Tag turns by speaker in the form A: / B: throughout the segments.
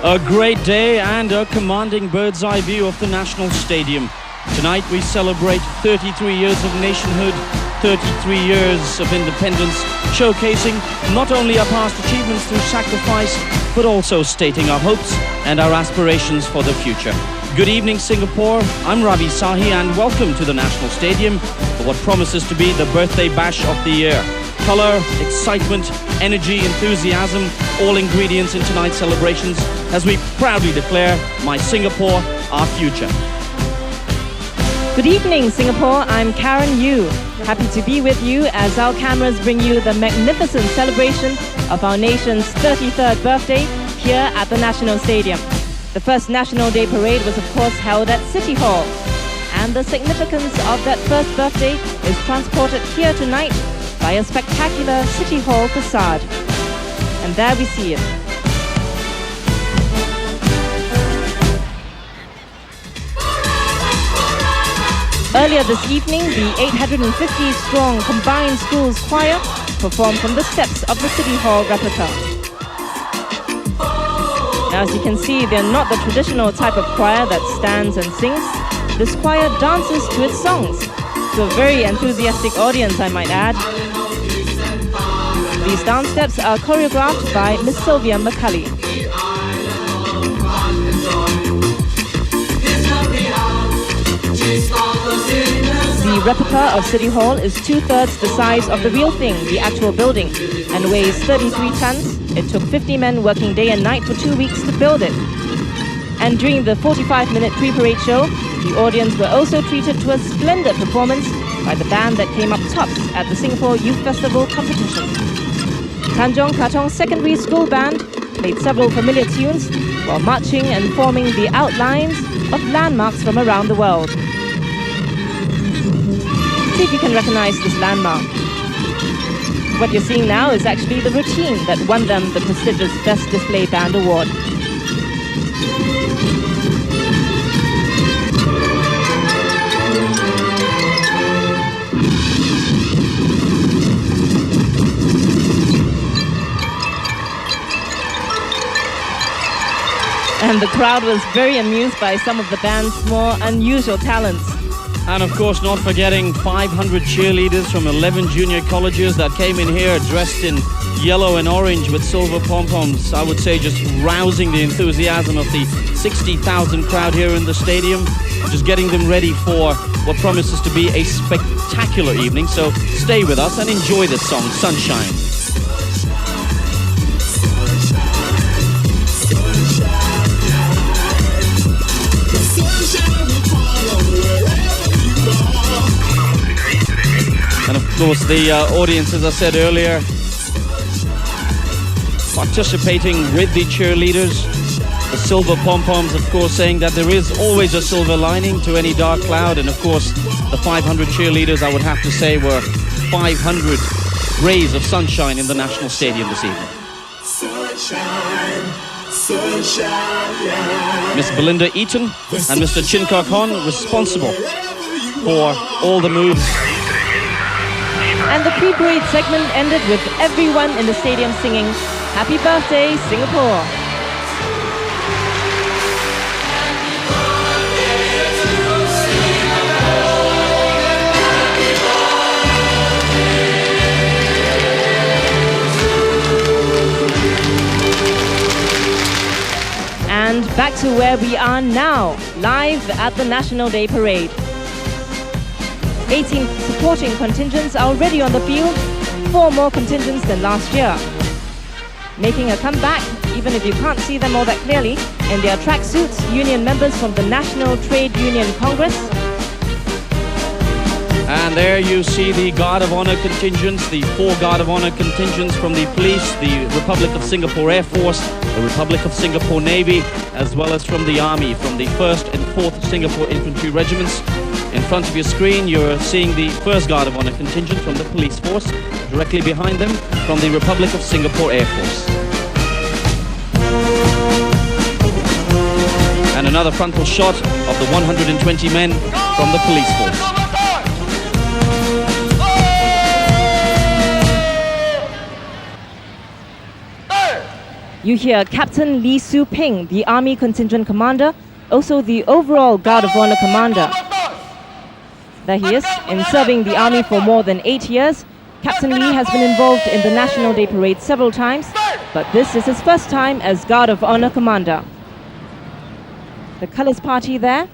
A: A great day and a commanding bird's eye view of the National Stadium. Tonight we celebrate 33 years of nationhood, 33 years of independence, showcasing not only our past achievements through sacrifice, but also stating our hopes and our aspirations for the future. Good evening, Singapore. I'm Ravi Sahi and welcome to the National Stadium for what promises to be the birthday bash of the year. Colour, excitement, energy, enthusiasm, all ingredients in tonight's celebrations as we proudly declare My Singapore, Our Future.
B: Good evening, Singapore. I'm Karen Yu. Happy to be with you as our cameras bring you the magnificent celebration of our nation's 33rd birthday here at the National Stadium. The first National Day Parade was of course held at City Hall. And the significance of that first birthday is transported here tonight by a spectacular City Hall facade. And there we see it. Earlier this evening, the 850-strong Combined Schools Choir performed from the steps of the City Hall replica. Now, as you can see, they're not the traditional type of choir that stands and sings. This choir dances to its songs, to a very enthusiastic audience, I might add. These dance steps are choreographed by Miss Sylvia McCulley. The replica of City Hall is 2/3 the size of the real thing, the actual building, and weighs 33 tons. It took 50 men working day and night for 2 weeks to build it. And during the 45-minute pre-parade show, the audience were also treated to a splendid performance by the band that came up tops at the Singapore Youth Festival competition. Tanjong Katong Secondary School Band played several familiar tunes while marching and forming the outlines of landmarks from around the world. See if you can recognize this landmark. What you're seeing now is actually the routine that won them the prestigious Best Display Band Award. And the crowd was very amused by some of the band's more unusual talents.
A: And of course, not forgetting 500 cheerleaders from 11 junior colleges that came in here dressed in yellow and orange with silver pom-poms. I would say just rousing the enthusiasm of the 60,000 crowd here in the stadium, just getting them ready for what promises to be a spectacular evening. So stay with us and enjoy this song, Sunshine. And of course the audience, as I said earlier, participating with the cheerleaders. The silver pom-poms, of course, saying that there is always a silver lining to any dark cloud. And of course, the 500 cheerleaders, I would have to say, were 500 rays of sunshine in the National Stadium this evening. Sunshine, sunshine, yeah. Miss Belinda Eaton and Mr. Chin Kok Hon responsible for all the moves.
B: And the pre-parade segment ended with everyone in the stadium singing Happy Birthday, Singapore. And back to where we are now, live at the National Day Parade. 18 supporting contingents are already on the field, 4 more contingents than last year. Making a comeback, even if you can't see them all that clearly, in their tracksuits, union members from the National Trade Union Congress.
A: And there you see the Guard of Honor contingents, the 4 Guard of Honor contingents from the police, the Republic of Singapore Air Force, the Republic of Singapore Navy, as well as from the Army, from the 1st and 4th Singapore Infantry Regiments. In front of your screen, you're seeing the 1st Guard of Honor contingent from the police force. Directly behind them, from the Republic of Singapore Air Force. And another frontal shot of the 120 men from the police force.
B: You hear Captain Lee Soo-ping, the Army Contingent Commander, also the overall Guard of Honor Commander. There he is. In serving the Army for more than 8 years, Captain Lee has been involved in the National Day Parade several times, but this is his first time as Guard of Honor Commander. The Colours Party there.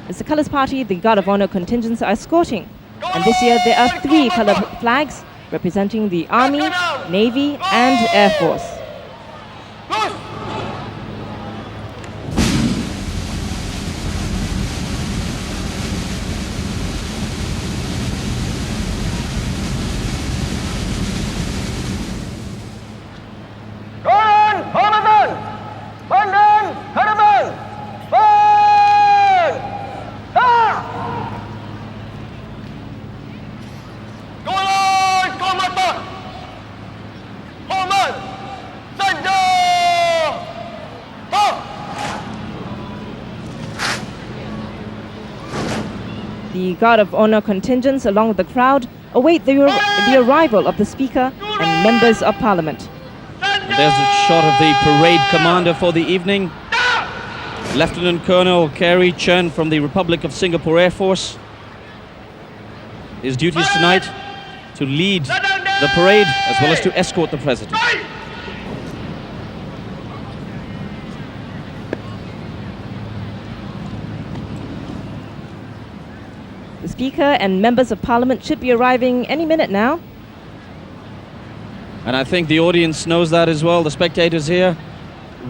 B: It's the Colours Party the Guard of Honor contingents are escorting. And this year there are 3 colour flags representing the Army, Navy and Air Force. The Guard of Honor contingents along with the crowd await the arrival of the Speaker and members of Parliament.
A: And there's a shot of the parade commander for the evening, Lieutenant Colonel Kerry Chen from the Republic of Singapore Air Force. His duties tonight to lead the parade as well as to escort the President.
B: The Speaker and members of Parliament should be arriving any minute now.
A: And I think the audience knows that as well. The spectators here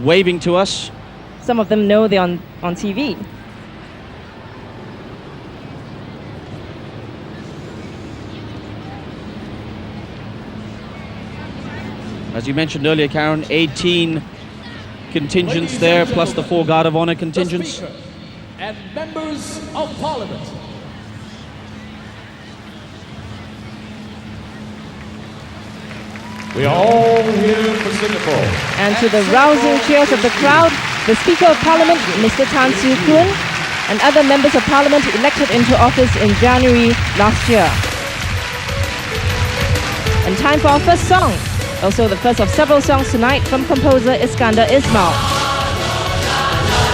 A: waving to us.
B: Some of them know they're on TV.
A: As you mentioned earlier, Karen, 18 contingents there, plus the 4 Guard of Honor contingents.
C: The Speaker and members of Parliament. We are all here for Singapore.
B: And to the rousing cheers of the crowd, the Speaker of Parliament, Mr. Tan Siew Koon, and other members of Parliament elected into office in January last year. And time for our first song. Also the first of several songs tonight from composer Iskandar Ismail.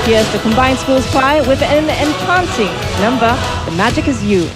B: Here's the Combined Schools Choir with an entrancing number, The Magic Is You.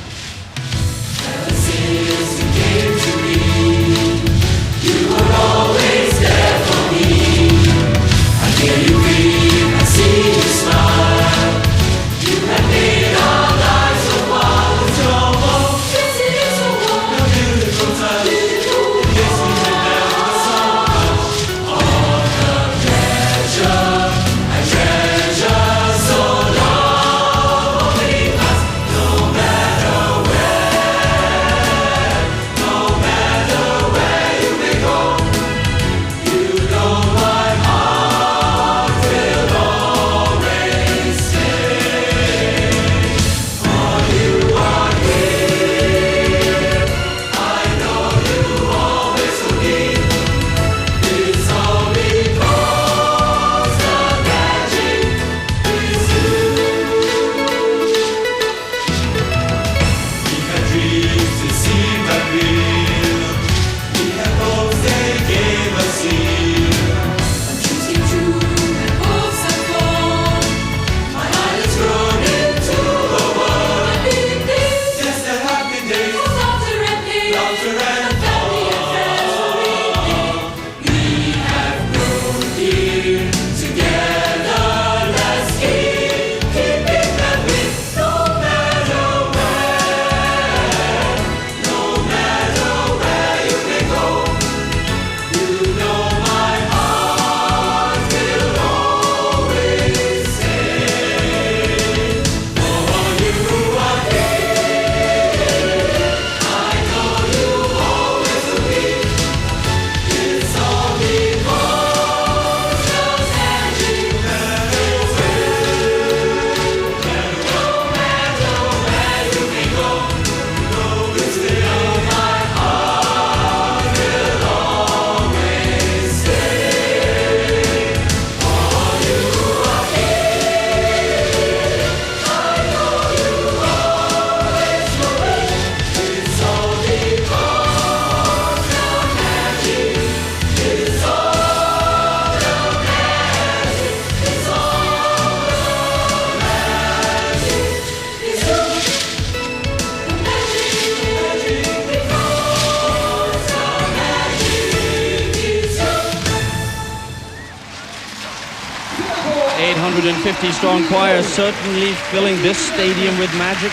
A: 150-strong choir certainly filling this stadium with magic,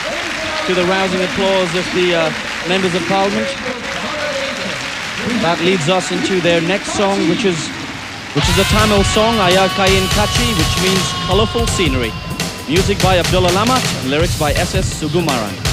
A: to the rousing applause of the members of Parliament. That leads us into their next song, which is a Tamil song, Ayakayin Kachi, which means colourful scenery. Music by Abdullah Lama, lyrics by S.S. Sugumaran.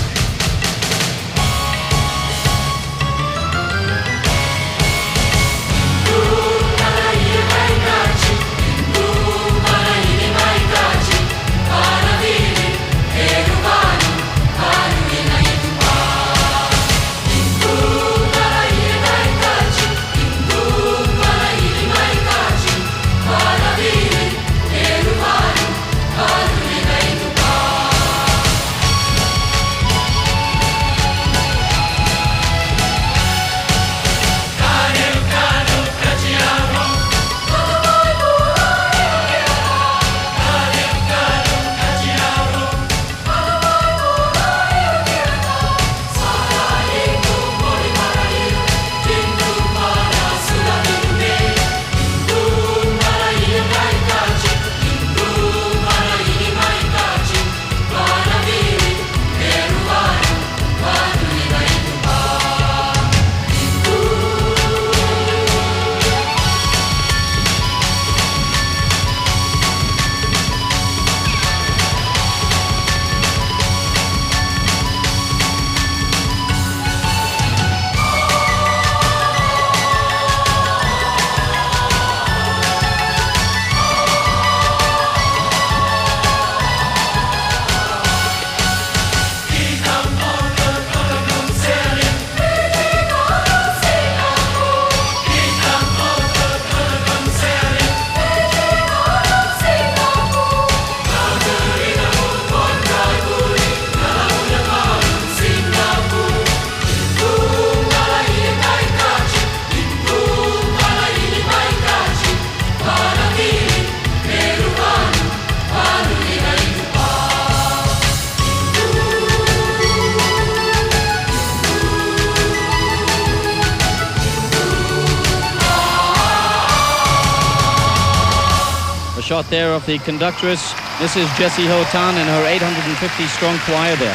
A: Shot there of the conductress, Mrs. Jessie Hotan, and her 850-strong choir there.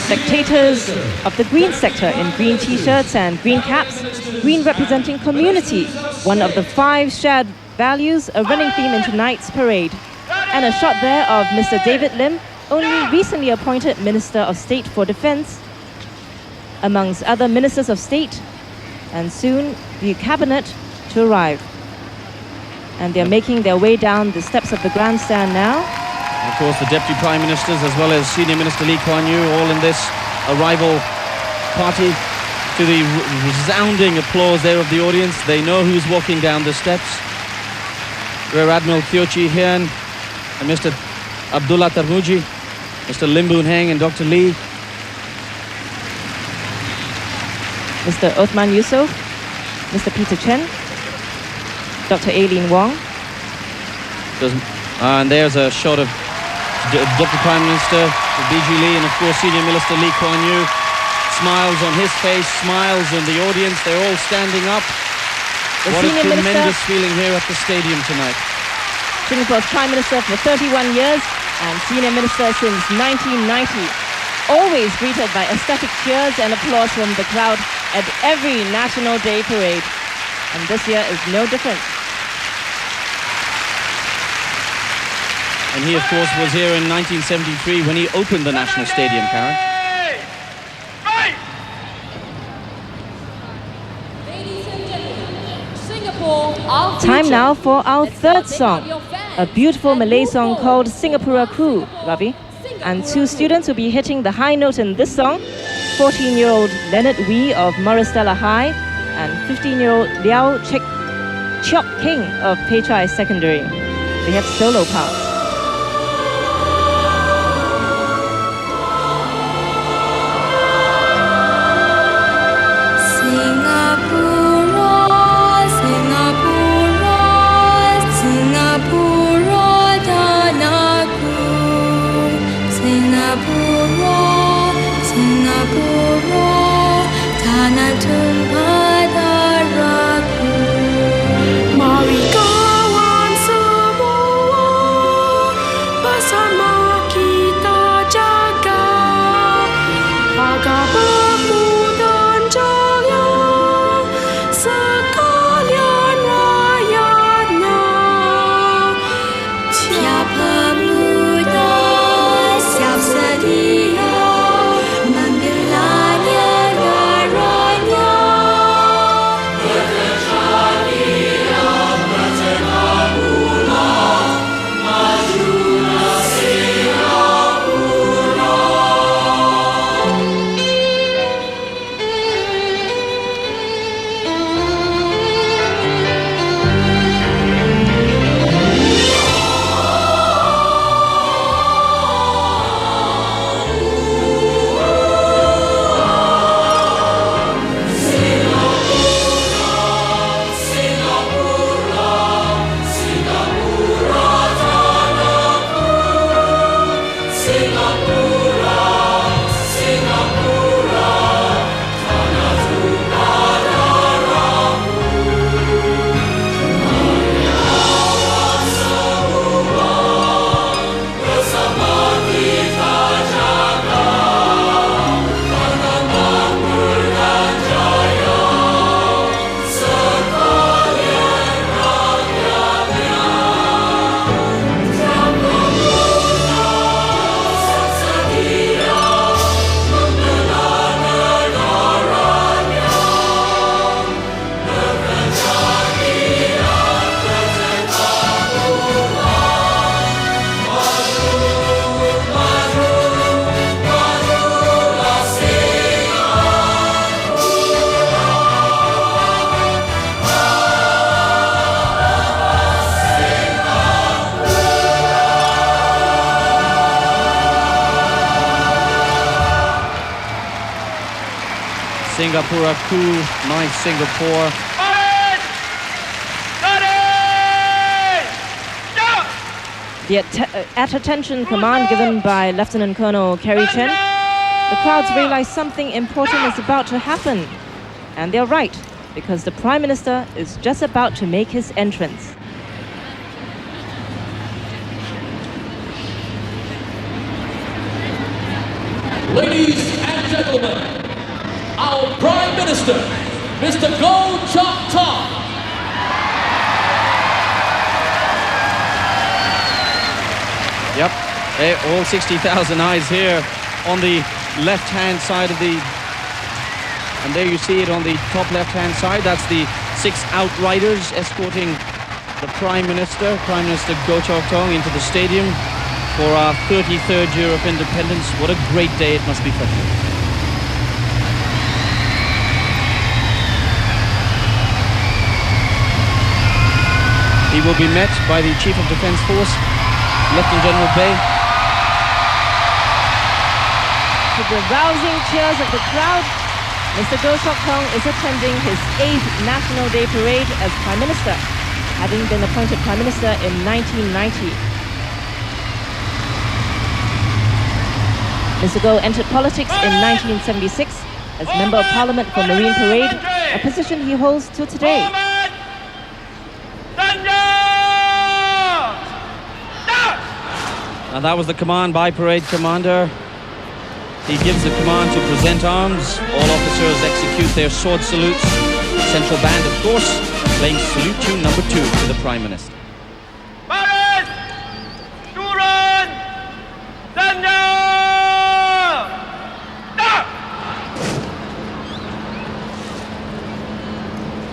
B: Spectators of the green sector in green t-shirts and green caps, green representing community, one of the 5 shared values, a running theme in tonight's parade. And a shot there of Mr. David Lim, only recently appointed Minister of State for Defence, amongst other Ministers of State, and soon the cabinet to arrive. And they're making their way down the steps of the grandstand now.
A: And of course, the Deputy Prime Ministers as well as Senior Minister Lee Kuan Yew, all in this arrival party, to the resounding applause there of the audience. They know who's walking down the steps. Rear Admiral Teo Chee Hean and Mr. Abdullah Tarmuji, Mr. Lim Boon Heng and Dr. Lee,
B: Mr. Othman Yusof, Mr. Peter Chen, Dr. Aileen Wong.
A: And there's a shot of Deputy Prime Minister B.G. Lee and of course Senior Minister Lee Kuan Yew. Smiles on his face, smiles in the audience. They're all standing up. What a tremendous feeling here at the stadium tonight.
B: Singapore's Prime Minister for 31 years and Senior Minister since 1990. Always greeted by ecstatic cheers and applause from the crowd at every National Day parade. And this year is no different.
A: And he, of course, was here in 1973 when he opened the National Stadium, Karen.
B: Time now for our third song, a beautiful Malay song called Singapura Ku, Ravi. And 2 students will be hitting the high note in this song, 14-year-old Leonard Wee of Morastella High and 15-year-old Liao Chok King of Pei Secondary. They have solo parts.
D: Ma
A: Singapuraku, nice Singapore.
B: The at attention command given by Lieutenant Colonel Kerry Chen. The crowds realize something important is about to happen. And they're right, because the Prime Minister is just about to make his entrance.
C: Ladies and gentlemen, our Prime Minister, Mr. Goh Chok Tong.
A: Yep, all 60,000 eyes here on the left-hand side of the... And there you see it on the top left-hand side. That's the 6 outriders escorting the Prime Minister Goh Chok Tong, into the stadium for our 33rd year of independence. What a great day it must be for him. He will be met by the Chief of Defence Force, Lieutenant General Bay.
B: To the rousing cheers of the crowd, Mr. Goh Chok Tong is attending his 8th National Day Parade as Prime Minister, having been appointed Prime Minister in 1990. Mr. Goh entered politics in 1976 as Member of Parliament for Marine Parade, a position he holds till today.
A: And that was the command by Parade Commander. He gives the command to present arms. All officers execute their sword salutes. Central band, of course, playing salute tune number 2 to the Prime Minister.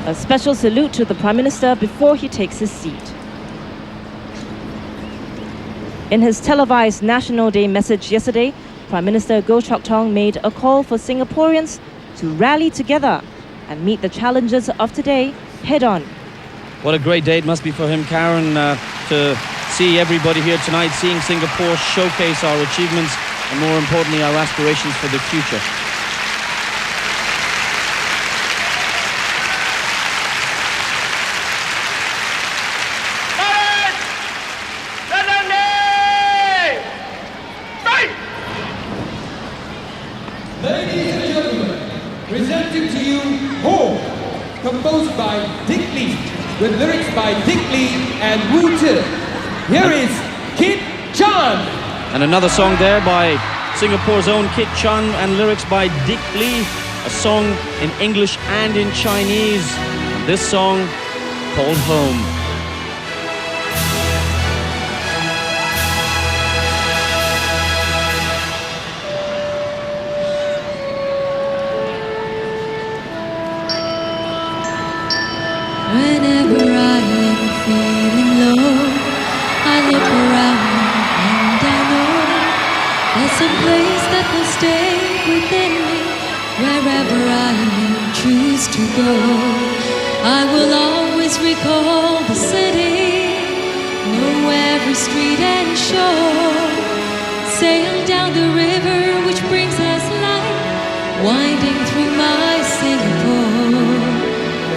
B: A special salute to the Prime Minister before he takes his seat. In his televised National Day message yesterday, Prime Minister Goh Chok Tong made a call for Singaporeans to rally together and meet the challenges of today head-on.
A: What a great day it must be for him, Karen, to see everybody here tonight, seeing Singapore showcase our achievements and, more importantly, our aspirations for the future.
C: Ladies and gentlemen, presenting to you Home, composed by Dick Lee, with lyrics by Dick Lee and Wu Zhi. Here is Kit Chan.
A: And another song there by Singapore's own Kit Chan and lyrics by Dick Lee, a song in English and in Chinese. This song called Home.
D: Whenever I am feeling low, I look around and I know there's a place that will stay within me. Wherever I may choose to go, I will always recall the city, know every street and shore, sail down the river which brings us life, winding through my Singapore.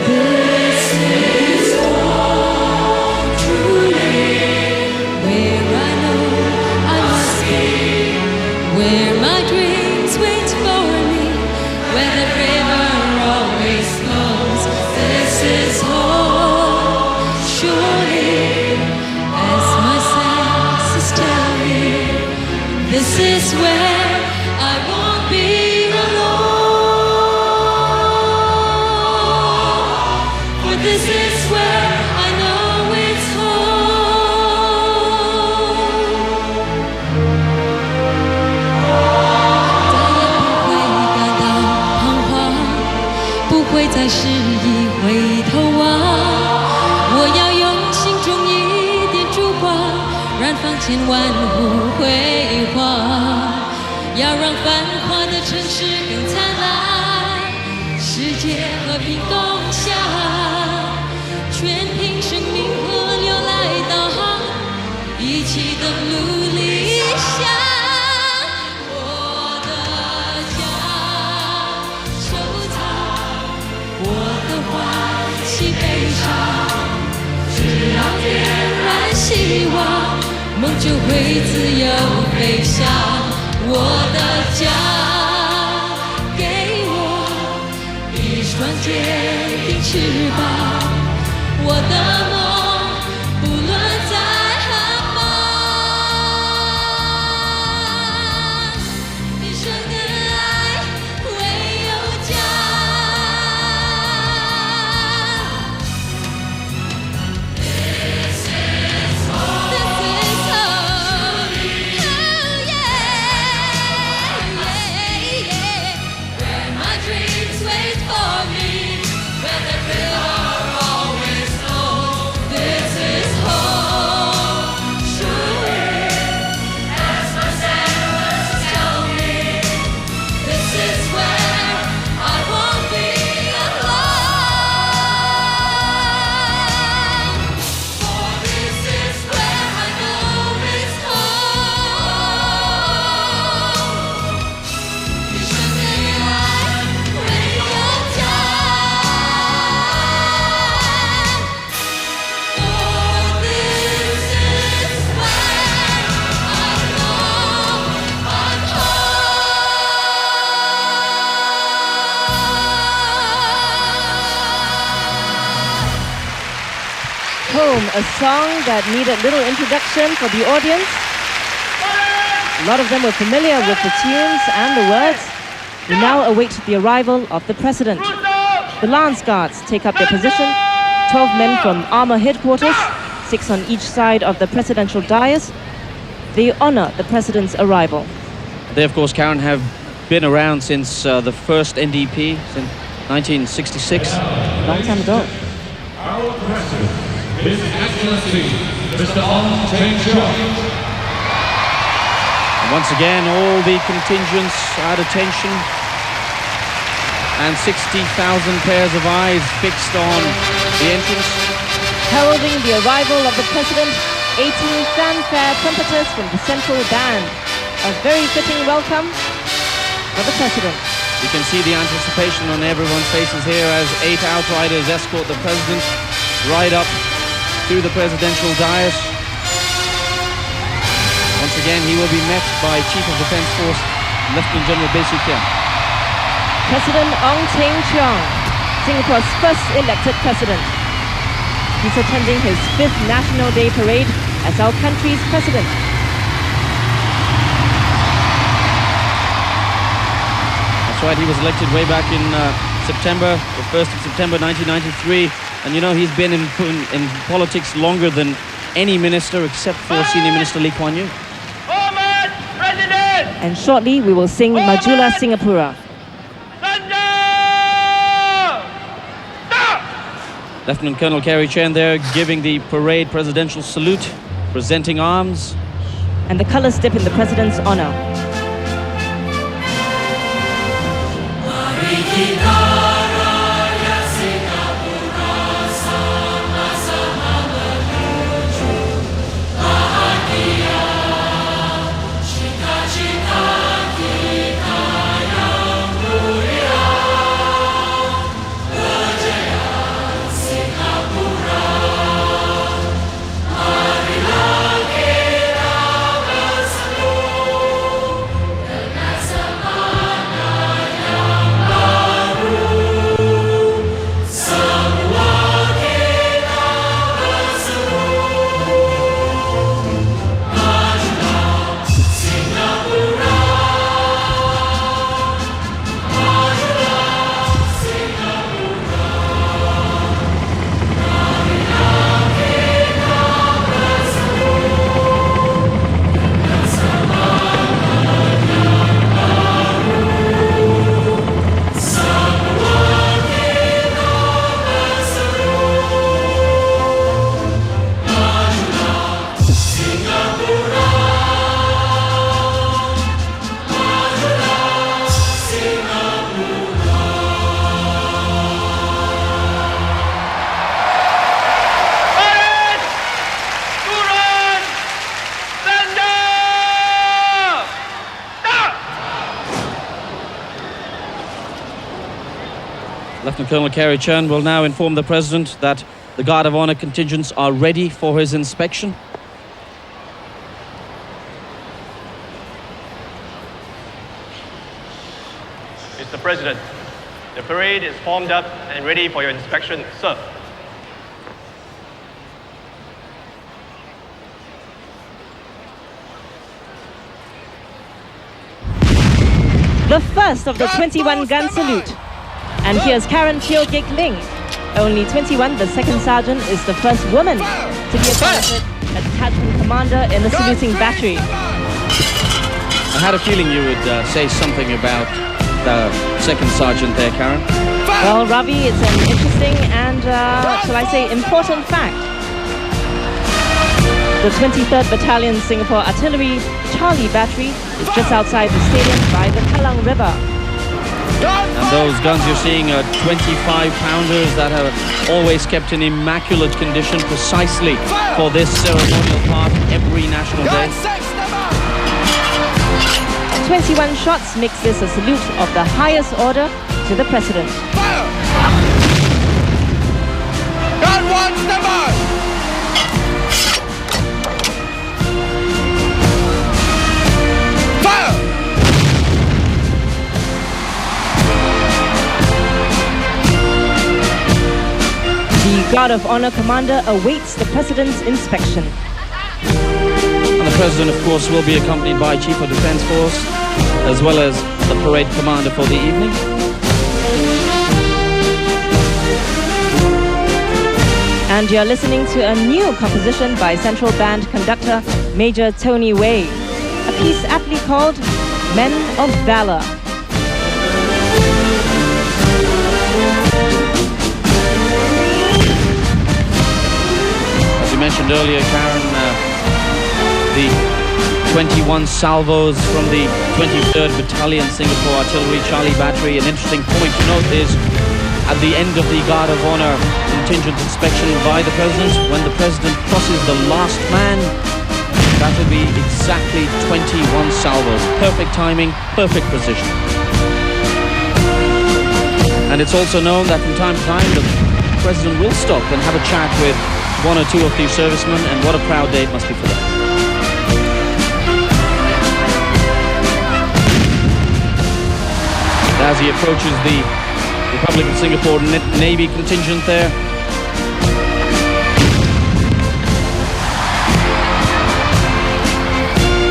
D: This is home, truly, where I know I must be, where my dreams wait for me, where the river always flows. This is home, surely, as my senses tell me. This is where I won't be alone. This is where I know it's home. 再也不会感到彷徨，不会再失意回头望。我要用心中一点烛光，燃放千万户辉煌，要让繁华的城市更灿烂，世界和平共享。全凭生命河流来导航，一起登陆理想。我的家收藏。就会自由飞翔。我的家，给我一双坚定翅膀，我的梦不论在何方，一生的爱唯有家。
B: Home, a song that needed little introduction for the audience. A lot of them were familiar with the tunes and the words. We now await the arrival of the president. The Lance Guards take up their position, 12 men from Armor Headquarters, 6 on each side of the presidential dais. They honor the president's arrival.
A: They, of course, Karen, have been around since the first NDP, since 1966.
B: Long time ago.
C: Our president, His Excellency, Mr. Ong Cheng Cheong.
A: Once again, all the contingents at attention, and 60,000 pairs of eyes fixed on the entrance.
B: Heralding the arrival of the president, 18 fanfare trumpeters from the central band. A very fitting welcome for the president.
A: You can see the anticipation on everyone's faces here as 8 outriders escort the president right up to the presidential dais. Once again, he will be met by Chief of Defence Force, Lieutenant General Basu Kim.
B: President Ong Cheng Cheong, Singapore's first elected president. He's attending his 5th National Day Parade as our country's president.
A: That's right, he was elected way back in September, the 1st of September 1993. And you know, he's been in politics longer than any minister except for Senior Minister Lee Kuan Yew.
B: And shortly we will sing Majula Singapura.
A: Lieutenant Colonel Kerry Chen there giving the parade presidential salute, presenting arms.
B: And the colors dip in the president's honor.
A: Lieutenant Colonel Kerry Chen will now inform the President that the Guard of Honor contingents are ready for his inspection.
E: Mr. President, the parade is formed up and ready for your inspection, sir.
B: The first of the 21-gun salute. And here's Karen Teo Gik Ling. Only 21, the second sergeant is the first woman to be appointed a detachment commander in the saluting battery.
A: I had a feeling you would say something about the second sergeant there, Karen.
B: Well, Ravi, it's an interesting and, shall I say, important fact. The 23rd Battalion Singapore Artillery Charlie Battery is just outside the stadium by the Kallang River.
A: And those guns you're seeing are 25-pounders that are always kept in immaculate condition precisely for this ceremonial part every National Day.
B: 21 shots makes this a salute of the highest order to the President.
C: God wants the march! Fire!
B: The Guard of Honor Commander awaits the President's inspection.
A: And the President, of course, will be accompanied by Chief of Defence Force, as well as the parade commander for the evening.
B: And you're listening to a new composition by Central Band conductor Major Tony Wei, a piece aptly called Men of Valor.
A: As you mentioned earlier, Karen, the 21 salvos from the 23rd Battalion Singapore Artillery Charlie Battery. An interesting point to note is at the end of the Guard of Honor contingent inspection by the President, when the President crosses the last man, that will be exactly 21 salvos. Perfect timing, perfect precision. And it's also known that from time to time the President will stop and have a chat with one or two of these servicemen, and what a proud day it must be for them. As he approaches the Republic of Singapore Navy contingent there.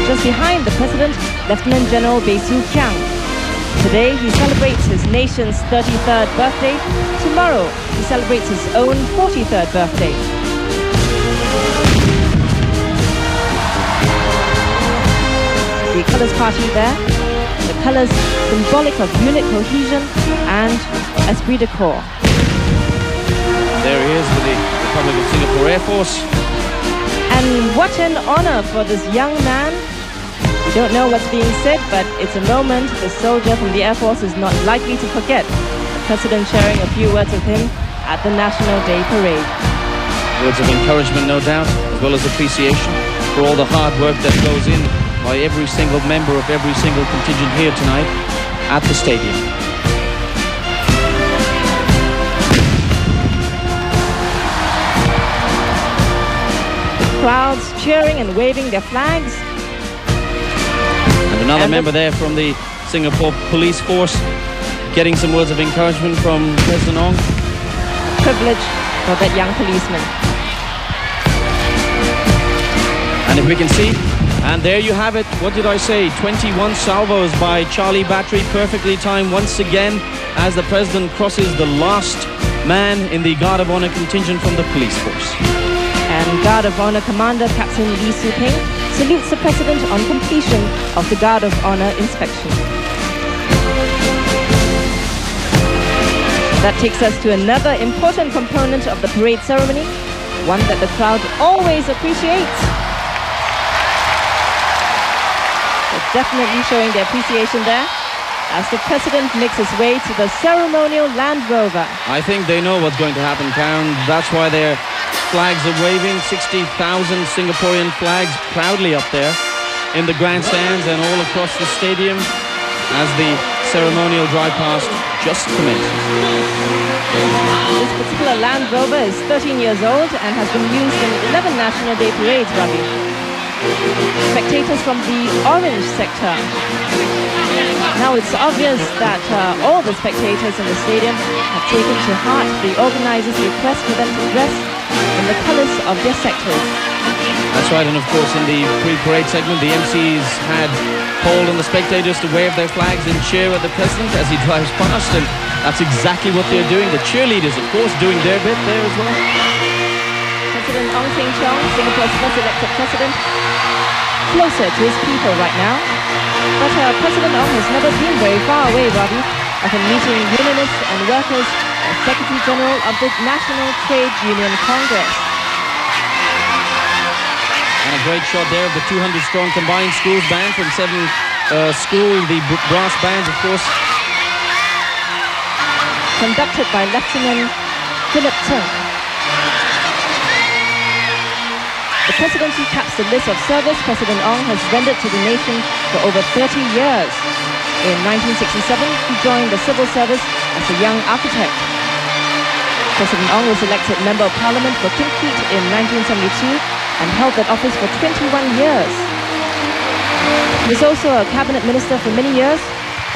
B: Just behind the President, Lieutenant General Bey Siew Kiang. Today he celebrates his nation's 33rd birthday. Tomorrow he celebrates his own 43rd birthday. The Colours Party there. The colours symbolic of unit cohesion and esprit de corps.
A: There he is with the Republic of Singapore Air Force.
B: And what an honor for this young man. We don't know what's being said, but it's a moment the soldier from the Air Force is not likely to forget. The President sharing a few words with him at the National Day Parade.
A: Words of encouragement, no doubt, as well as appreciation for all the hard work that goes in by every single member of every single contingent here tonight at the stadium.
B: The crowds cheering and waving their flags.
A: And another member there from the Singapore Police Force getting some words of encouragement from President Ong.
B: Privilege for that young policeman.
A: And if we can see, and there you have it. What did I say? 21 salvos by Charlie Battery, perfectly timed once again as the President crosses the last man in the Guard of Honor contingent from the police force.
B: And Guard of Honor Commander Captain Lee Soo Ping salutes the President on completion of the Guard of Honor inspection. That takes us to another important component of the parade ceremony, one that the crowd always appreciates. Definitely showing their appreciation there as the President makes his way to the ceremonial Land Rover.
A: I think they know what's going to happen, Karen. That's why their flags are waving. 60,000 Singaporean flags proudly up there in the grandstands and all across the stadium as the ceremonial drive past just commences.
B: This particular Land Rover is 13 years old and has been used in 11 National Day parades, Ravi. Spectators from the orange sector Now it's obvious that all the spectators in the stadium have taken to heart the organizers' request for them to dress in the colors of their sectors.
A: That's right, and of course in the pre-parade segment, the MCs had called on the spectators to wave their flags and cheer at the president as he drives past, and that's exactly what they're doing. The cheerleaders, of course, doing their bit there as well.
B: President Ong Teng Cheong, Singapore's first elected president, closer to his people right now. But President Ong has never been very far away, Ravi, often meeting unionists and workers as Secretary General of the National Trade Union Congress.
A: And a great shot there of the 200-strong combined schools band from 7 schools, the brass bands, of course.
B: Conducted by Lieutenant Philip Tseng. The presidency caps the list of service President Ong has rendered to the nation for over 30 years. In 1967, he joined the civil service as a young architect. President Ong was elected Member of Parliament for Kinkeet in 1972 and held that office for 21 years. He was also a cabinet minister for many years,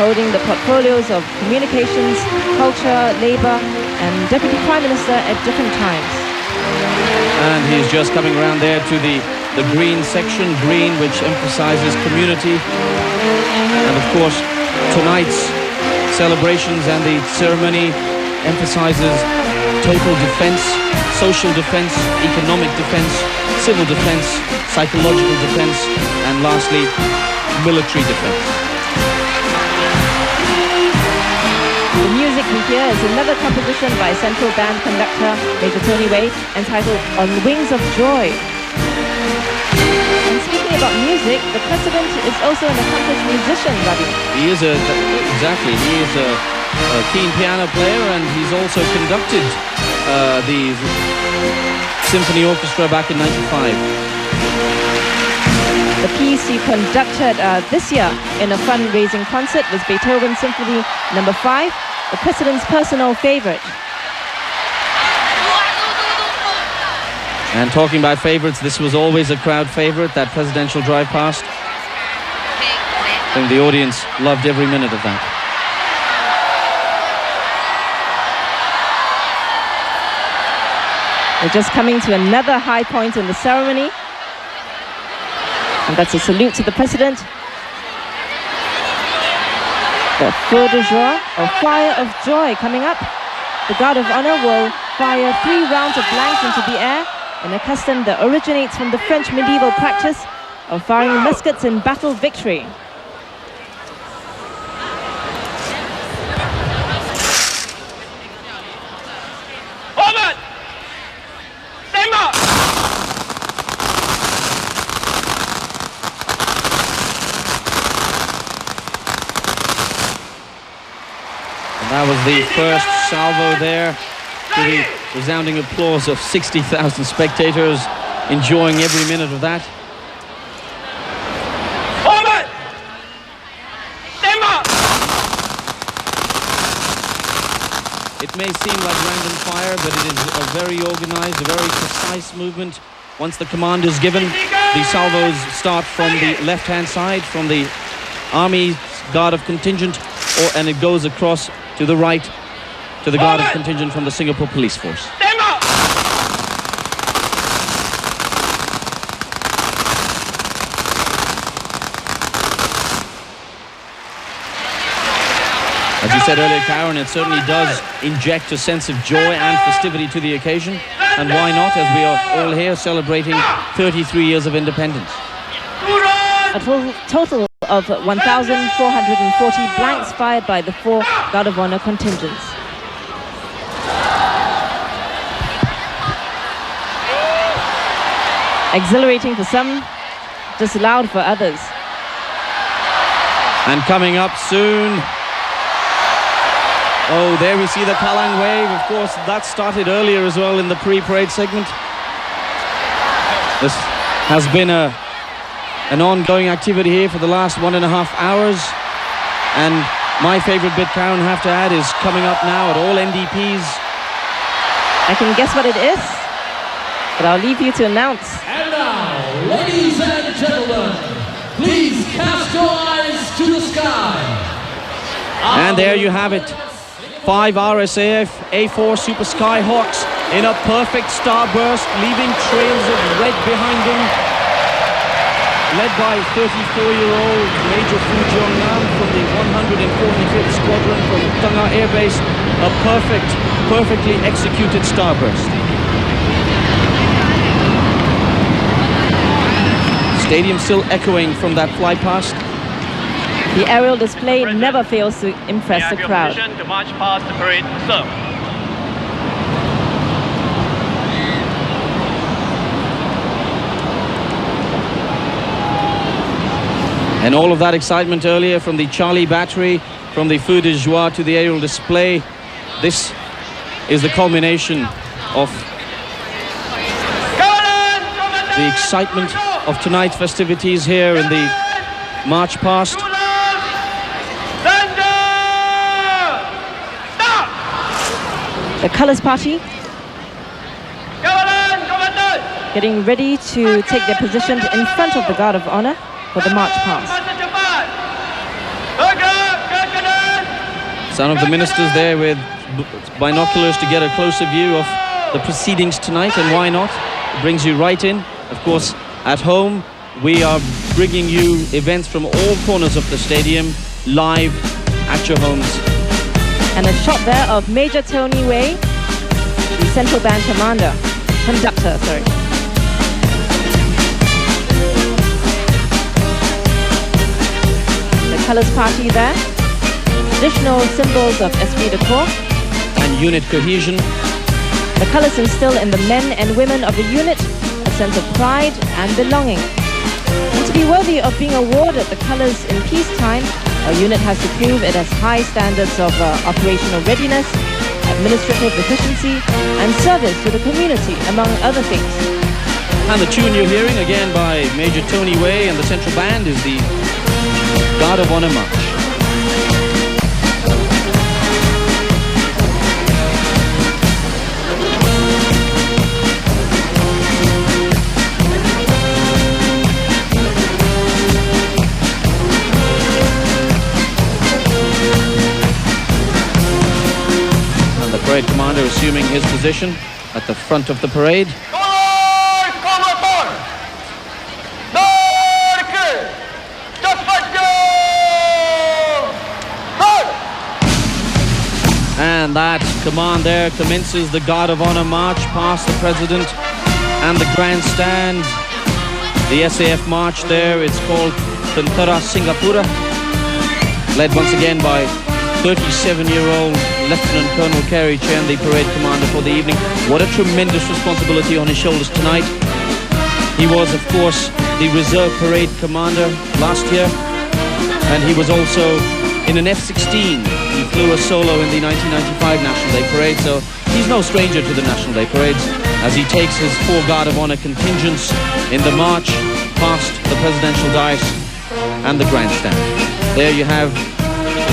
B: holding the portfolios of communications, culture, labour and deputy prime minister at different times.
A: And he's just coming around there to the green section, green, which emphasizes community. And of course, tonight's celebrations and the ceremony emphasizes total defense, social defense, economic defense, civil defense, psychological defense, and lastly, military defense.
B: The music we hear is another composition by Central Band conductor Major Tony Wei entitled On Wings of Joy. And speaking about music, the president is also an accomplished musician, Ravi.
A: He is a keen piano player, and he's also conducted the symphony orchestra back in '95.
B: The piece he conducted this year in a fundraising concert was Beethoven Symphony No. 5, the president's personal favorite.
A: And talking about favorites, this was always a crowd favorite, that presidential drive past. And the audience loved every minute of that.
B: We're just coming to another high point in the ceremony. And that's a salute to the president. The feu de joie, or fire of joy, coming up. The Guard of Honor will fire 3 rounds of blanks into the air, in a custom that originates from the French medieval practice of firing muskets in battle victory.
A: That was the first salvo there, to the resounding applause of 60,000 spectators enjoying every minute of that. It may seem like random fire, but it is a very organized, a very precise movement. Once the command is given, the salvos start from the left-hand side, from the Army Guard of Contingent, and it goes across to the right to the Guard of Contingent from the Singapore Police Force. As you said earlier, Karen, it certainly does inject a sense of joy and festivity to the occasion. And why not, as we are all here celebrating 33 years of independence.
B: A total of 1,440 blanks fired by the 4 Guard of Honor contingents. Exhilarating for some, just loud for others.
A: And coming up soon, oh, there we see the Kalang wave. Of course, that started earlier as well in the pre-parade segment. This has been an ongoing activity here for the last 1.5 hours. And my favorite bit, Karen, I have to add, is coming up now at all NDPs.
B: I can guess what it is, but I'll leave you to announce.
C: And now, ladies and gentlemen, please cast your eyes to the sky.
A: And there you have it. 5 RSAF A4 Super Skyhawks in a perfect starburst, leaving trails of red behind them. Led by 34-year-old Major Fu Jong-nam from the 145th Squadron from Tanga Air Base. A perfectly executed starburst. Stadium still echoing from that fly past.
B: The aerial display never fails to impress the crowd.
E: To march past the parade to serve.
A: And all of that excitement earlier from the Charlie Battery, from the Feu de Joie to the aerial display. This is the culmination of the excitement of tonight's festivities here in the march past.
B: The Colours Party getting ready to take their positions in front of the Guard of Honour for the march past.
A: Some of the ministers there with binoculars to get a closer view of the proceedings tonight, and why not? It brings you right in. Of course, at home, we are bringing you events from all corners of the stadium, live at your homes.
B: And a shot there of Major Tony Wei, the Central Band conductor. The Colours Party there. Traditional symbols of esprit de corps.
A: And unit cohesion.
B: The colours instill in the men and women of the unit a sense of pride and belonging. And to be worthy of being awarded the colours in peacetime, a unit has to prove it has high standards of operational readiness, administrative efficiency, and service to the community, among other things.
A: And the tune you're hearing, again by Major Tony Wei and the Central Band, is the Guard of Honour March. Parade commander assuming his position at the front of the parade. And that command there commences the Guard of Honour march past the President and the grandstand. The SAF march there, it's called Tentara Singapura, led once again by 37-year-old Lieutenant Colonel Kerry Chen, the parade commander for the evening. What a tremendous responsibility on his shoulders tonight. He was, of course, the reserve parade commander last year, and he was also in an F-16. He flew a solo in the 1995 National Day Parade, so he's no stranger to the National Day Parades as he takes his 4 Guard of Honour contingents in the march past the presidential dais and the grandstand. There you have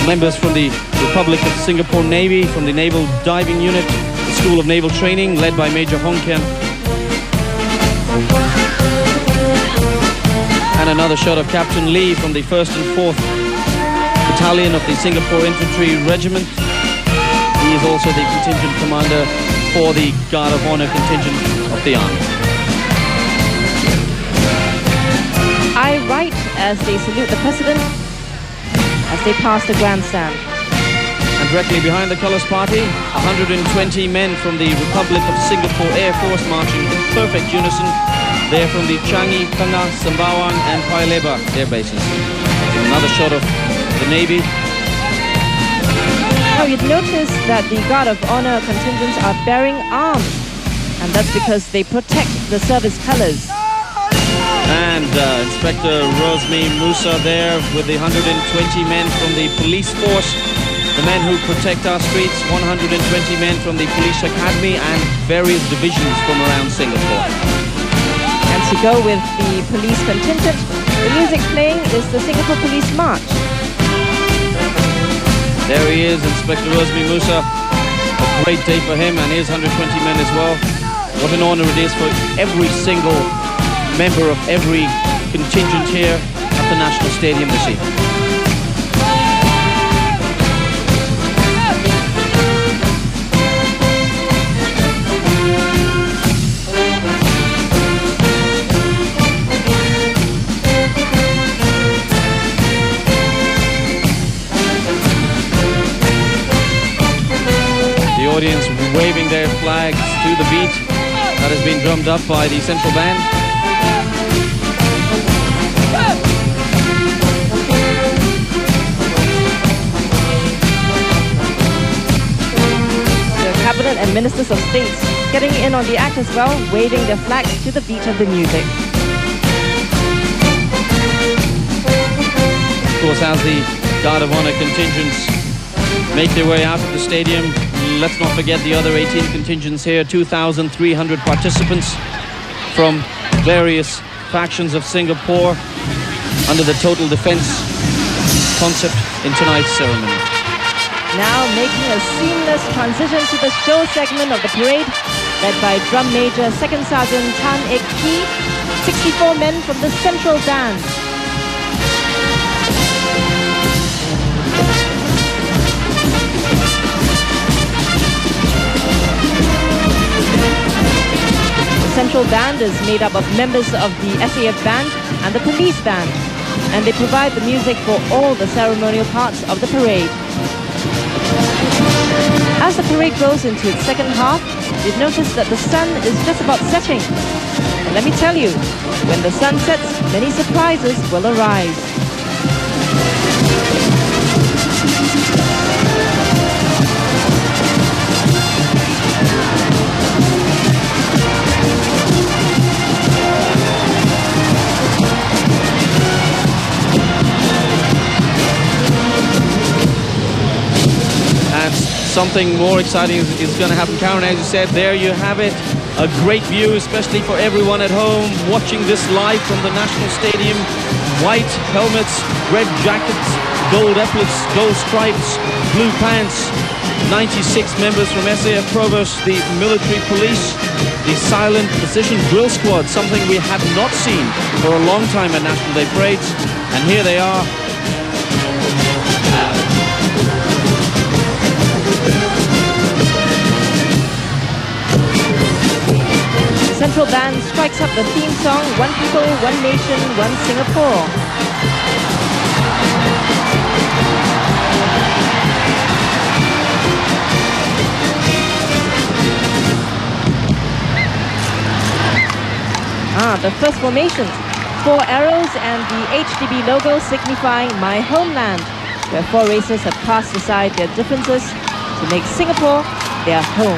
A: members from the Republic of Singapore Navy, from the Naval Diving Unit, the School of Naval Training, led by Major Hong Ken. And another shot of Captain Lee from the 1st and 4th Battalion of the Singapore Infantry Regiment. He is also the contingent commander for the Guard of Honour contingent of the Army.
B: I write as they salute the President as they pass the grandstand.
A: And directly behind the Colours Party, 120 men from the Republic of Singapore Air Force marching in perfect unison. They're from the Changi, Tanga, Sembawang and Paya Lebar air bases. Another shot of the Navy.
B: Now you'd notice that the Guard of Honour contingents are bearing arms, and that's because they protect the service colours.
A: And Inspector Rosmi Musa there with the 120 men from the police force, the men who protect our streets, 120 men from the police academy and various divisions from around Singapore.
B: And to go with the police contingent, the music playing is the Singapore Police March.
A: There he is, Inspector Rosmi Musa. A great day for him and his 120 men as well. What an honour it is for every single member of every contingent here at the National Stadium this evening. lowering their flags to the beat that has been drummed up by the central band.
B: The cabinet and ministers of states getting in on the act as well, waving their flags to the beat of the music.
A: Of course, as the Guard of Honor contingents make their way out of the stadium, let's not forget the other 18 contingents here, 2,300 participants from various factions of Singapore under the total defense concept in tonight's ceremony.
B: Now making a seamless transition to the show segment of the parade, led by Drum Major 2nd Sergeant Tan Ek Ki, 64 men from the Central Band. The Central Band is made up of members of the SAF Band and the Police Band, and they provide the music for all the ceremonial parts of the parade. As the parade goes into its second half, you've noticed that the sun is just about setting. And let me tell you, when the sun sets, many surprises will arise.
A: Something more exciting is going to happen. Karen, as you said, there you have it. A great view, especially for everyone at home watching this live from the National Stadium. White helmets, red jackets, gold epaulets, gold stripes, blue pants. 96 members from SAF Provost, the military police, the silent precision drill squad, something we have not seen for a long time at National Day parades. And here they are.
B: Central Band strikes up the theme song, One People, One Nation, One Singapore. The first formation, 4 arrows and the HDB logo signifying My Homeland, where 4 races have cast aside their differences to make Singapore their home.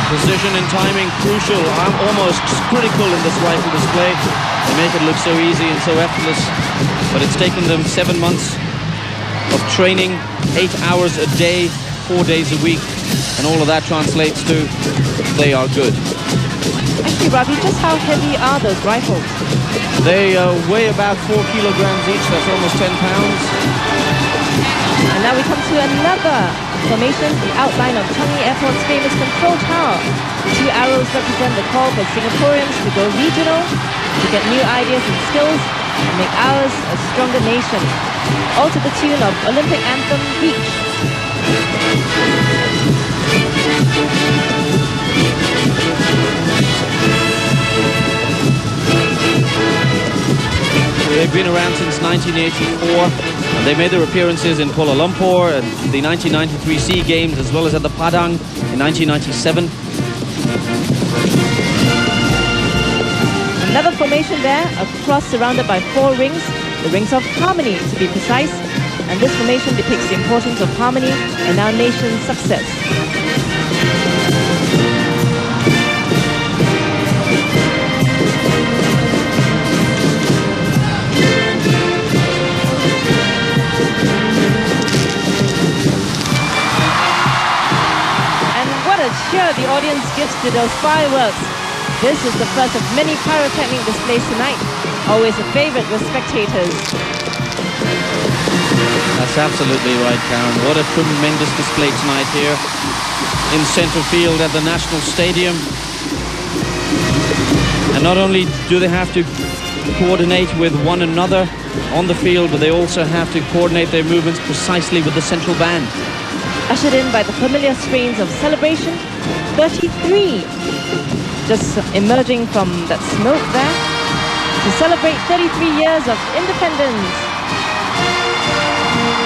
A: Precision and timing crucial, almost critical in this rifle display. They make it look so easy and so effortless, but it's taken them 7 months of training, 8 hours a day, 4 days a week, and all of that translates to they are good.
B: Actually, Ravi, just how heavy are those rifles?
A: They weigh about 4 kilograms each, that's almost 10 pounds.
B: And now we come to another formation, the outline of Changi Airport's famous control tower. The 2 arrows represent the call for Singaporeans to go regional, to get new ideas and skills, and make ours a stronger nation. All to the tune of Olympic anthem, Beach.
A: They've been around since 1984. And they made their appearances in Kuala Lumpur at the 1993 SEA Games, as well as at the Padang in 1997.
B: Another formation there, a cross surrounded by 4 rings, the rings of harmony to be precise. And this formation depicts the importance of harmony in our nation's success. Cheer the audience gives to those fireworks. This is the first of many pyrotechnic displays tonight, always a favorite with spectators.
A: That's absolutely right, Karen. What a tremendous display tonight here in centre field at the National Stadium. And not only do they have to coordinate with one another on the field, but they also have to coordinate their movements precisely with the central band.
B: Ushered in by the familiar strains of Celebration 33. Just emerging from that smoke there. to celebrate 33 years of independence.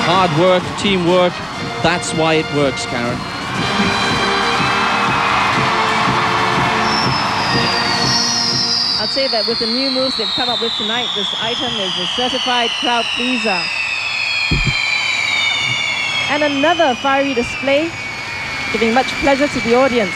A: Hard work, teamwork, that's why it works, Karen.
B: I'd say that with the new moves they've come up with tonight, this item is a certified crowd pleaser. And another fiery display, giving much pleasure to the audience.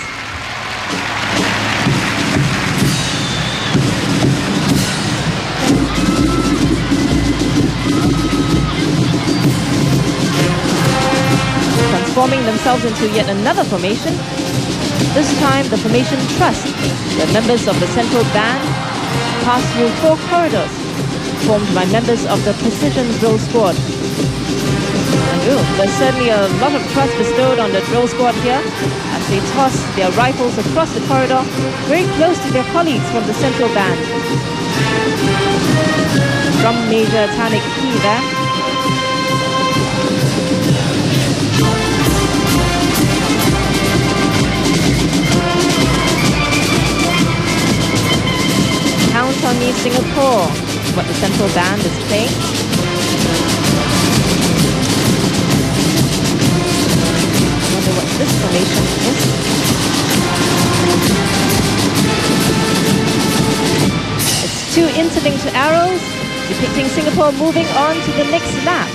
B: Transforming themselves into yet another formation. This time the formation Trust, where members of the central band pass through 4 corridors formed by members of the Precision Drill Squad. And there's certainly a lot of trust bestowed on the drill squad here as they toss their rifles across the corridor very close to their colleagues from the central band. Drum Major Tanik Key there. Count on Me Singapore is what the central band is playing. I wonder what this formation is. It's 2 interlinked arrows depicting Singapore moving on to the next lap.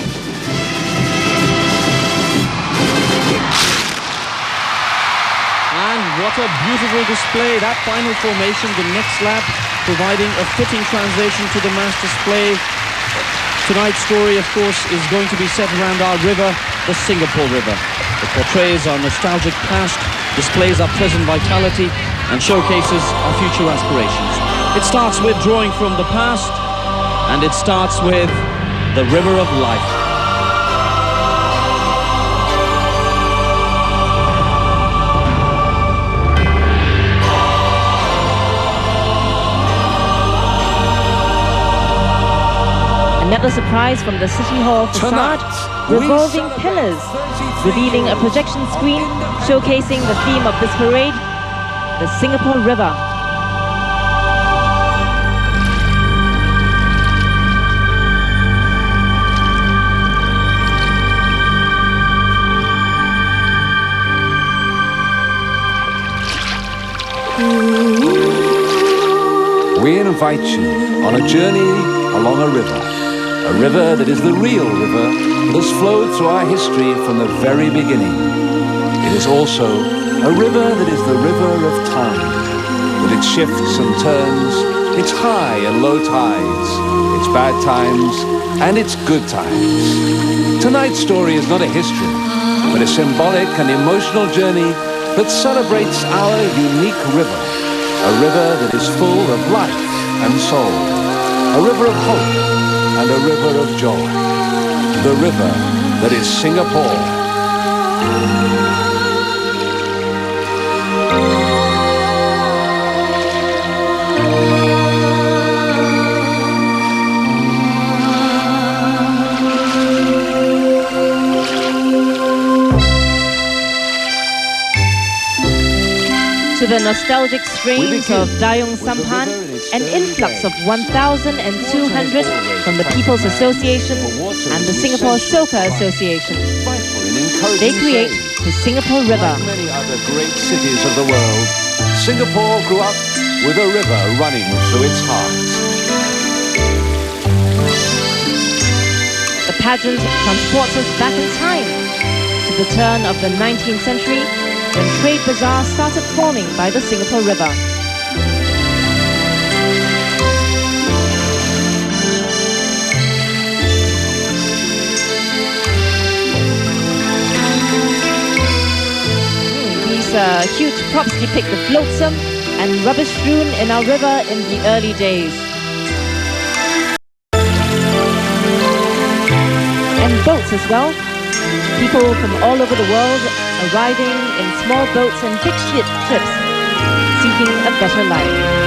A: And what a beautiful display, that final formation, the next lap, providing a fitting translation to the mass display. Tonight's story, of course, is going to be set around our river, the Singapore River. It portrays our nostalgic past, displays our present vitality, and showcases our future aspirations. It starts with drawing from the past, and it starts with the river of life.
B: Another surprise from the City Hall facade, revolving pillars, revealing a projection screen showcasing the theme of this parade, the Singapore River.
F: We invite you on a journey along a river that is the real river that has flowed through our history from the very beginning. It is also a river that is the river of time, with its shifts and turns, its high and low tides, its bad times and its good times. Tonight's story is not a history, but a symbolic and emotional journey that celebrates our unique river, a river that is full of life and soul, a river of hope and a river of joy, the river that is Singapore.
B: To the nostalgic strains of Dayung Sampan, an influx of 1,200 from the People's Association and the Singapore Soca Association. They create the Singapore River.
F: Like many other great cities of the world, Singapore grew up with a river running through its heart.
B: The pageant transports us back in time to the turn of the 19th century, when trade bazaars started forming by the Singapore River. These huge props depict the flotsam and rubbish strewn in our river in the early days. And boats as well. People from all over the world arriving in small boats and big ships, seeking a better life.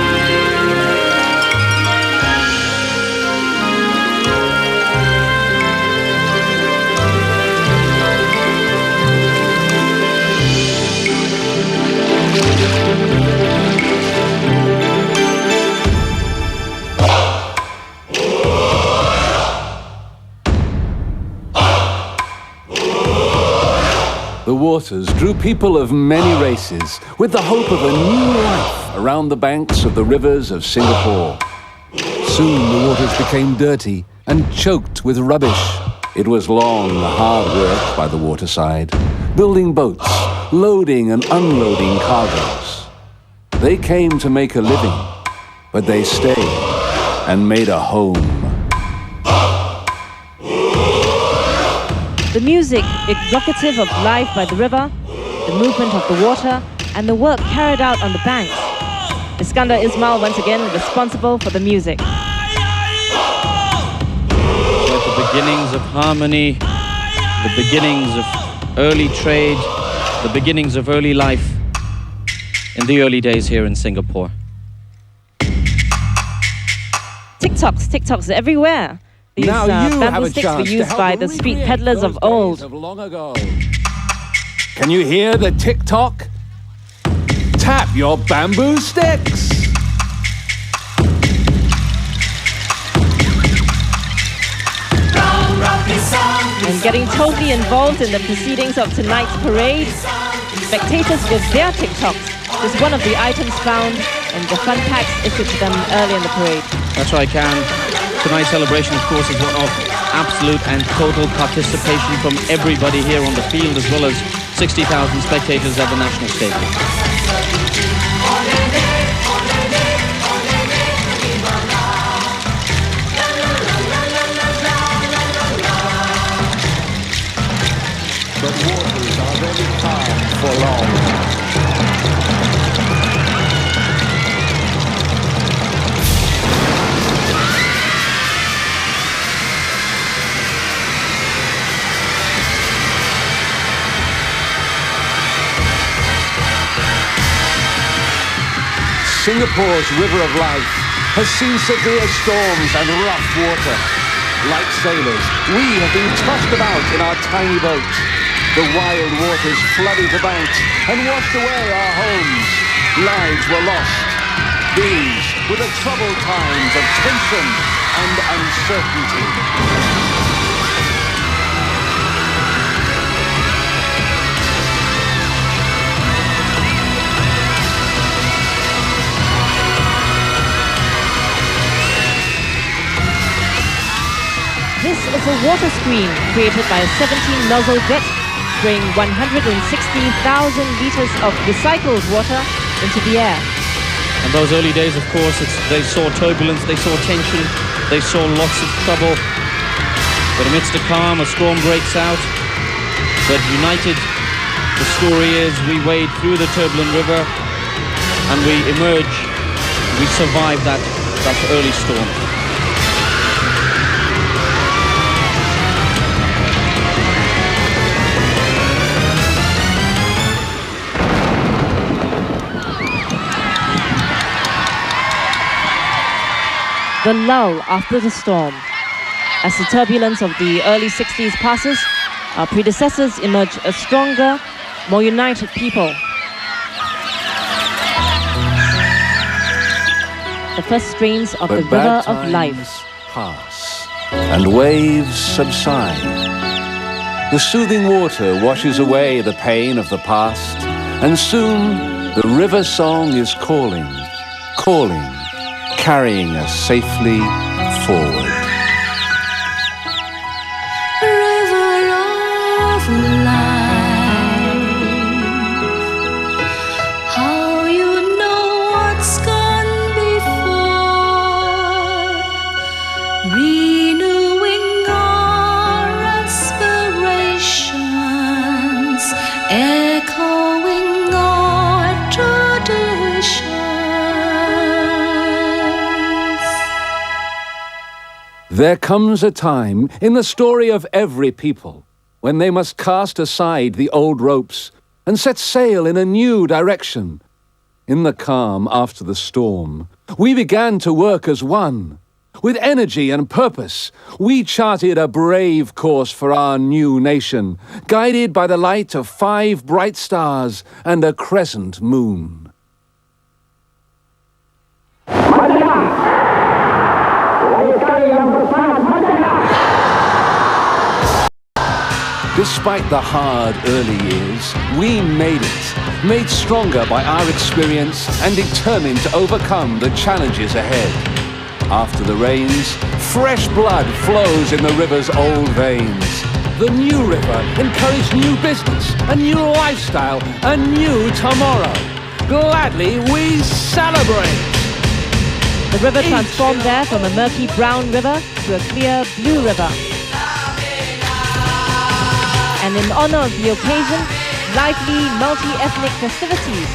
F: waters drew people of many races with the hope of a new life around the banks of the rivers of Singapore. Soon the waters became dirty and choked with rubbish. It was long, hard work by the waterside, building boats, loading and unloading cargoes. They came to make a living, but they stayed and made a home.
B: The music, evocative of life by the river, the movement of the water, and the work carried out on the banks. Iskandar Ismail once again responsible for the music.
A: With the beginnings of harmony, the beginnings of early trade, the beginnings of early life in the early days here in Singapore.
B: TikToks everywhere. These bamboo sticks were used by the street peddlers of old.
F: Can you hear the tick-tock? Tap your bamboo sticks!
B: And getting totally involved in the proceedings of tonight's parade, spectators with their TikToks is one of the items found in the fun packs issued to them early in the parade.
A: That's right, Karen. Tonight's celebration, of course, is one of absolute and total participation from everybody here on the field, as well as 60,000 spectators at the National Stadium.
F: But waters are very calm for long. Singapore's river of life has seen severe storms and rough water. Like sailors, we have been tossed about in our tiny boat. The wild waters flooded the banks and washed away our homes. Lives were lost. These were the troubled times of tension and uncertainty.
B: This is a water screen created by a 17-nozzle jet spraying 160,000 liters of recycled water into the air.
A: And those early days, of course, they saw turbulence, they saw tension, they saw lots of trouble. But amidst a calm, a storm breaks out. But united, the story is we wade through the turbulent river and we emerge, we survive that early storm.
B: The lull after the storm. As the turbulence of the early 60s passes, our predecessors emerge a stronger, more united people. The first strains of the river of life
F: pass and waves subside. The soothing water washes away the pain of the past, and soon the river song is calling, calling, carrying us safely forward.
D: River of life, how you know what's gone before, renewing our aspirations, echoing our traditions.
F: There comes a time in the story of every people when they must cast aside the old ropes and set sail in a new direction. In the calm after the storm, we began to work as one. With energy and purpose, we charted a brave course for our new nation, guided by the light of 5 bright stars and a crescent moon. Despite the hard early years, we made it, made stronger by our experience and determined to overcome the challenges ahead. After the rains, fresh blood flows in the river's old veins. The new river encouraged new business, a new lifestyle, a new tomorrow. Gladly we celebrate!
B: The river transformed there from a murky brown river to a clear blue river. And in honor of the occasion, lively multi-ethnic festivities.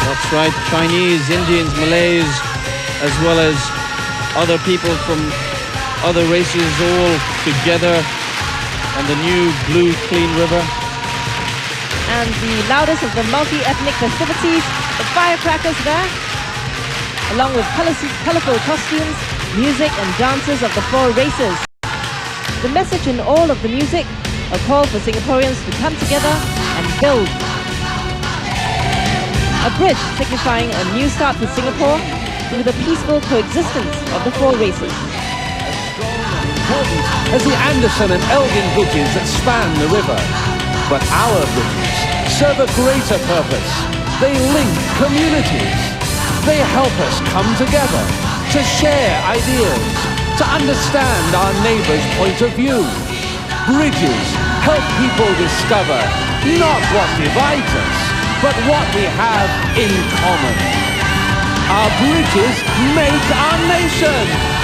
A: That's right, Chinese, Indians, Malays, as well as other people from other races all together on the new blue clean river.
B: And the loudest of the multi-ethnic festivities, the firecrackers there, along with colourful costumes, music and dances of the four races. The message in all of the music, a call for Singaporeans to come together and build. A bridge signifying a new start for Singapore through the peaceful coexistence of the four races.
F: As the Anderson and Elgin bridges that span the river. But our bridges serve a greater purpose. They link communities. They help us come together, to share ideas, to understand our neighbour's point of view. Bridges help people discover not what divides us, but what we have in common. Our bridges make our nation.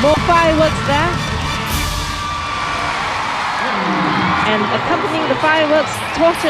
B: More fireworks there. And accompanying the fireworks, torches.